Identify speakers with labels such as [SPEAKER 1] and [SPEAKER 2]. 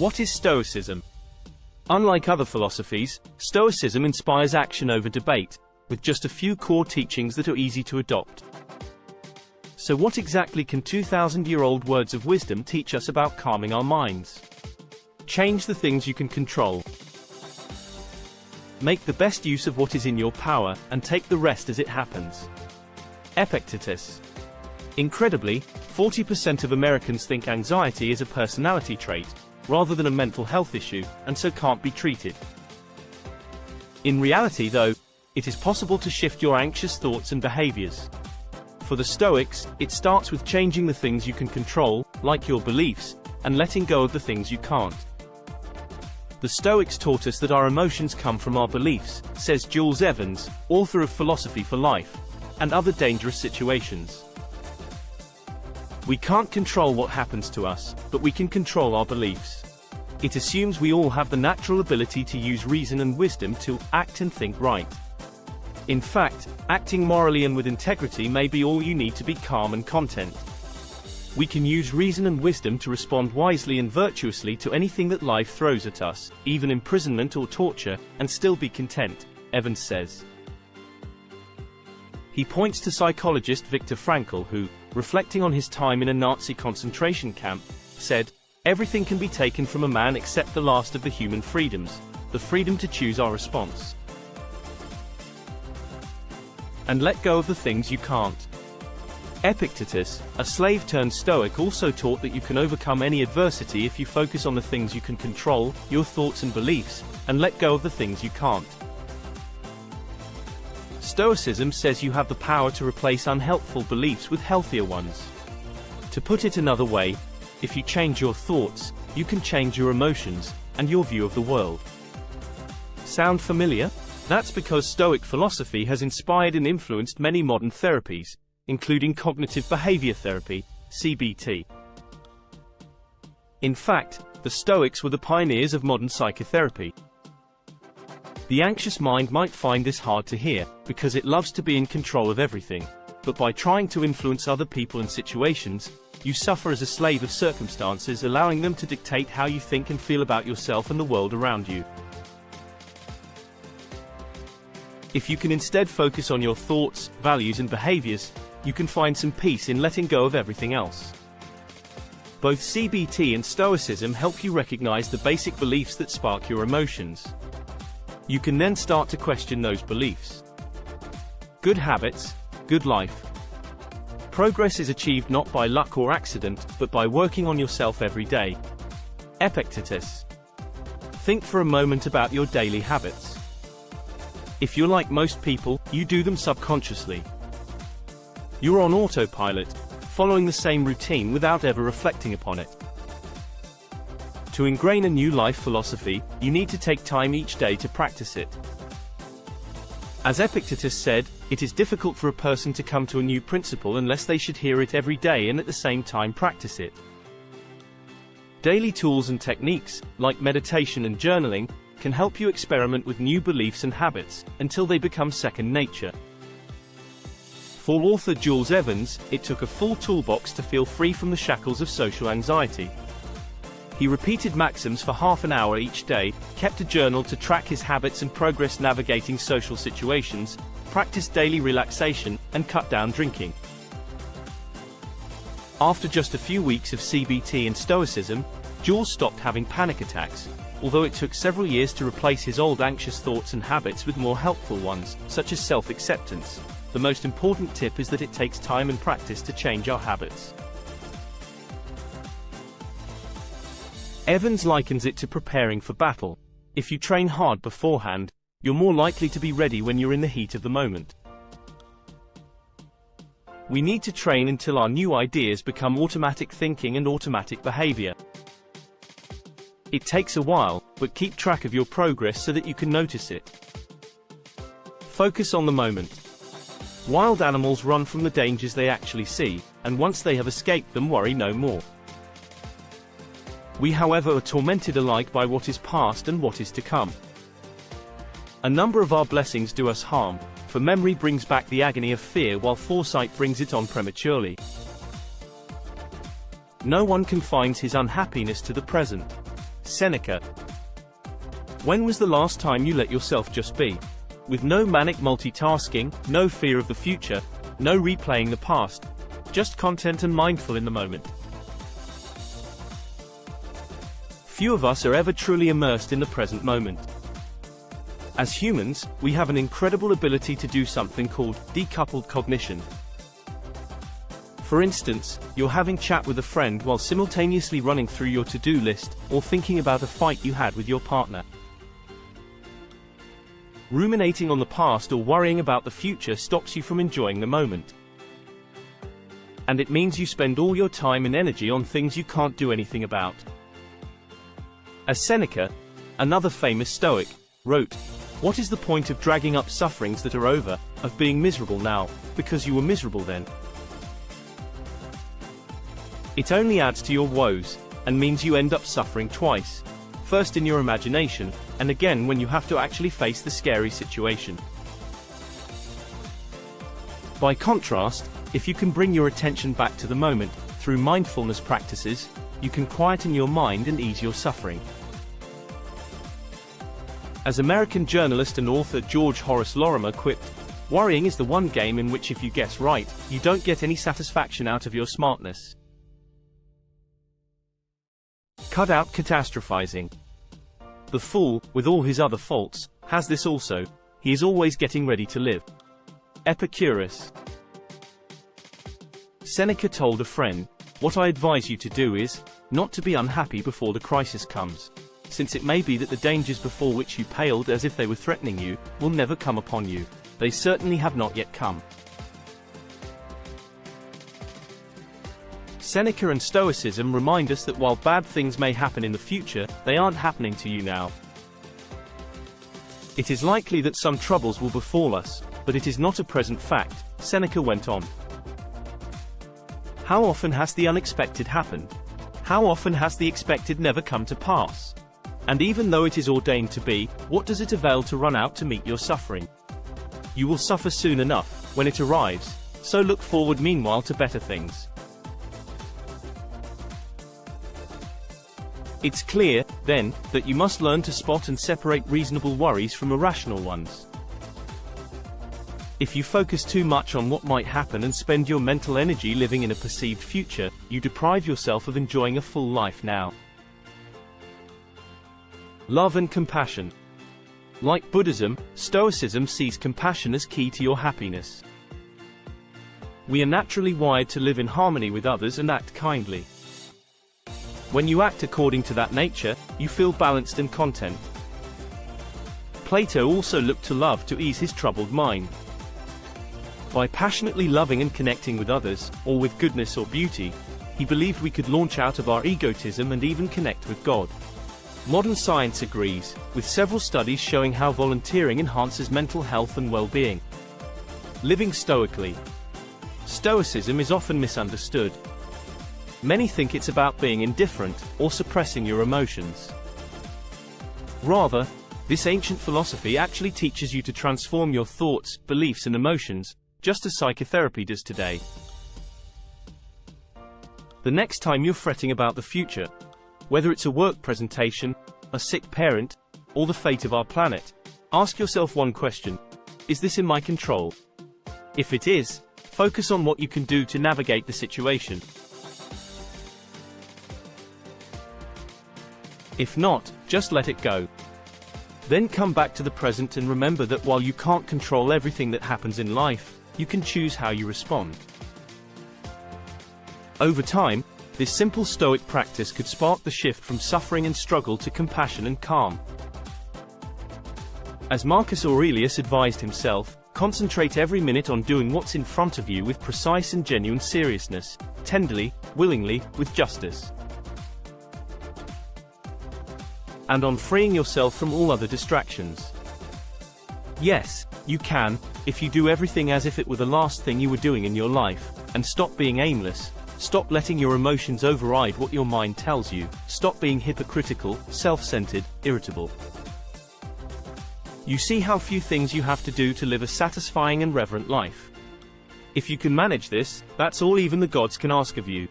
[SPEAKER 1] What is Stoicism? Unlike other philosophies, Stoicism inspires action over debate, with just a few core teachings that are easy to adopt. So what exactly can 2,000-year-old words of wisdom teach us about calming our minds? Change the things you can control. Make the best use of what is in your power, and take the rest as it happens. Epictetus. Incredibly, 40% of Americans think anxiety is a personality trait, rather than a mental health issue, and so can't be treated. In reality, though, it is possible to shift your anxious thoughts and behaviors. For the Stoics, it starts with changing the things you can control, like your beliefs, and letting go of the things you can't. The Stoics taught us that our emotions come from our beliefs, says Jules Evans, author of Philosophy for Life, and Other Dangerous Situations. We can't control what happens to us, but we can control our beliefs. It assumes we all have the natural ability to use reason and wisdom to act and think right. In fact, acting morally and with integrity may be all you need to be calm and content. We can use reason and wisdom to respond wisely and virtuously to anything that life throws at us, even imprisonment or torture, and still be content, Evans says. He points to psychologist Viktor Frankl who, reflecting on his time in a Nazi concentration camp, said, "Everything can be taken from a man except the last of the human freedoms, the freedom to choose our response. And let go of the things you can't." Epictetus, a slave-turned-Stoic, also taught that you can overcome any adversity if you focus on the things you can control, your thoughts and beliefs, and let go of the things you can't. Stoicism says you have the power to replace unhelpful beliefs with healthier ones. To put it another way, if you change your thoughts, you can change your emotions, and your view of the world. Sound familiar? That's because Stoic philosophy has inspired and influenced many modern therapies, including cognitive behavior therapy, CBT. In fact, the Stoics were the pioneers of modern psychotherapy. The anxious mind might find this hard to hear, because it loves to be in control of everything, but by trying to influence other people and situations, you suffer as a slave of circumstances, allowing them to dictate how you think and feel about yourself and the world around you. If you can instead focus on your thoughts, values and behaviors, you can find some peace in letting go of everything else. Both CBT and Stoicism help you recognize the basic beliefs that spark your emotions. You can then start to question those beliefs. Good habits, good life. Progress is achieved not by luck or accident, but by working on yourself every day. Epictetus. Think for a moment about your daily habits. If you're like most people, you do them subconsciously. You're on autopilot, following the same routine without ever reflecting upon it. To ingrain a new life philosophy, you need to take time each day to practice it. As Epictetus said, it is difficult for a person to come to a new principle unless they should hear it every day and at the same time practice it. Daily tools and techniques, like meditation and journaling, can help you experiment with new beliefs and habits, until they become second nature. For author Jules Evans, it took a full toolbox to feel free from the shackles of social anxiety. He repeated maxims for half an hour each day, kept a journal to track his habits and progress navigating social situations, practiced daily relaxation, and cut down drinking. After just a few weeks of CBT and Stoicism, Jules stopped having panic attacks, although it took several years to replace his old anxious thoughts and habits with more helpful ones, such as self-acceptance. The most important tip is that it takes time and practice to change our habits. Evans likens it to preparing for battle. If you train hard beforehand, you're more likely to be ready when you're in the heat of the moment. We need to train until our new ideas become automatic thinking and automatic behavior. It takes a while, but keep track of your progress so that you can notice it. Focus on the moment. Wild animals run from the dangers they actually see, and once they have escaped them, worry no more. We, however, are tormented alike by what is past and what is to come. A number of our blessings do us harm, for memory brings back the agony of fear while foresight brings it on prematurely. No one confines his unhappiness to the present. Seneca. When was the last time you let yourself just be? With no manic multitasking, no fear of the future, no replaying the past. Just content and mindful in the moment. Few of us are ever truly immersed in the present moment. As humans, we have an incredible ability to do something called decoupled cognition. For instance, you're having chat with a friend while simultaneously running through your to-do list, or thinking about a fight you had with your partner. Ruminating on the past or worrying about the future stops you from enjoying the moment. And it means you spend all your time and energy on things you can't do anything about. As Seneca, another famous Stoic, wrote, "What is the point of dragging up sufferings that are over, of being miserable now, because you were miserable then? It only adds to your woes, and means you end up suffering twice. First in your imagination, and again when you have to actually face the scary situation." By contrast, if you can bring your attention back to the moment, through mindfulness practices, you can quieten your mind and ease your suffering. As American journalist and author George Horace Lorimer quipped, "Worrying is the one game in which if you guess right, you don't get any satisfaction out of your smartness." Cut out catastrophizing. The fool, with all his other faults, has this also: he is always getting ready to live. Epicurus. Seneca told a friend, "What I advise you to do is, not to be unhappy before the crisis comes, since it may be that the dangers before which you paled as if they were threatening you, will never come upon you. They certainly have not yet come." Seneca and Stoicism remind us that while bad things may happen in the future, they aren't happening to you now. It is likely that some troubles will befall us, but it is not a present fact, Seneca went on. How often has the unexpected happened? How often has the expected never come to pass? And even though it is ordained to be, what does it avail to run out to meet your suffering? You will suffer soon enough, when it arrives, so look forward meanwhile to better things. It's clear, then, that you must learn to spot and separate reasonable worries from irrational ones. If you focus too much on what might happen and spend your mental energy living in a perceived future, you deprive yourself of enjoying a full life now. Love and compassion. Like Buddhism, Stoicism sees compassion as key to your happiness. We are naturally wired to live in harmony with others and act kindly. When you act according to that nature, you feel balanced and content. Plato also looked to love to ease his troubled mind. By passionately loving and connecting with others, or with goodness or beauty, he believed we could launch out of our egotism and even connect with God. Modern science agrees, with several studies showing how volunteering enhances mental health and well-being. Living stoically. Stoicism is often misunderstood. Many think it's about being indifferent, or suppressing your emotions. Rather, this ancient philosophy actually teaches you to transform your thoughts, beliefs and emotions, just as psychotherapy does today. The next time you're fretting about the future, whether it's a work presentation, a sick parent, or the fate of our planet, ask yourself one question: is this in my control? If it is, focus on what you can do to navigate the situation. If not, just let it go. Then come back to the present and remember that while you can't control everything that happens in life, you can choose how you respond. Over time, this simple Stoic practice could spark the shift from suffering and struggle to compassion and calm. As Marcus Aurelius advised himself, concentrate every minute on doing what's in front of you with precise and genuine seriousness, tenderly, willingly, with justice. And on freeing yourself from all other distractions. Yes, you can, if you do everything as if it were the last thing you were doing in your life, and stop being aimless, stop letting your emotions override what your mind tells you, stop being hypocritical, self-centered, irritable. You see how few things you have to do to live a satisfying and reverent life. If you can manage this, that's all even the gods can ask of you.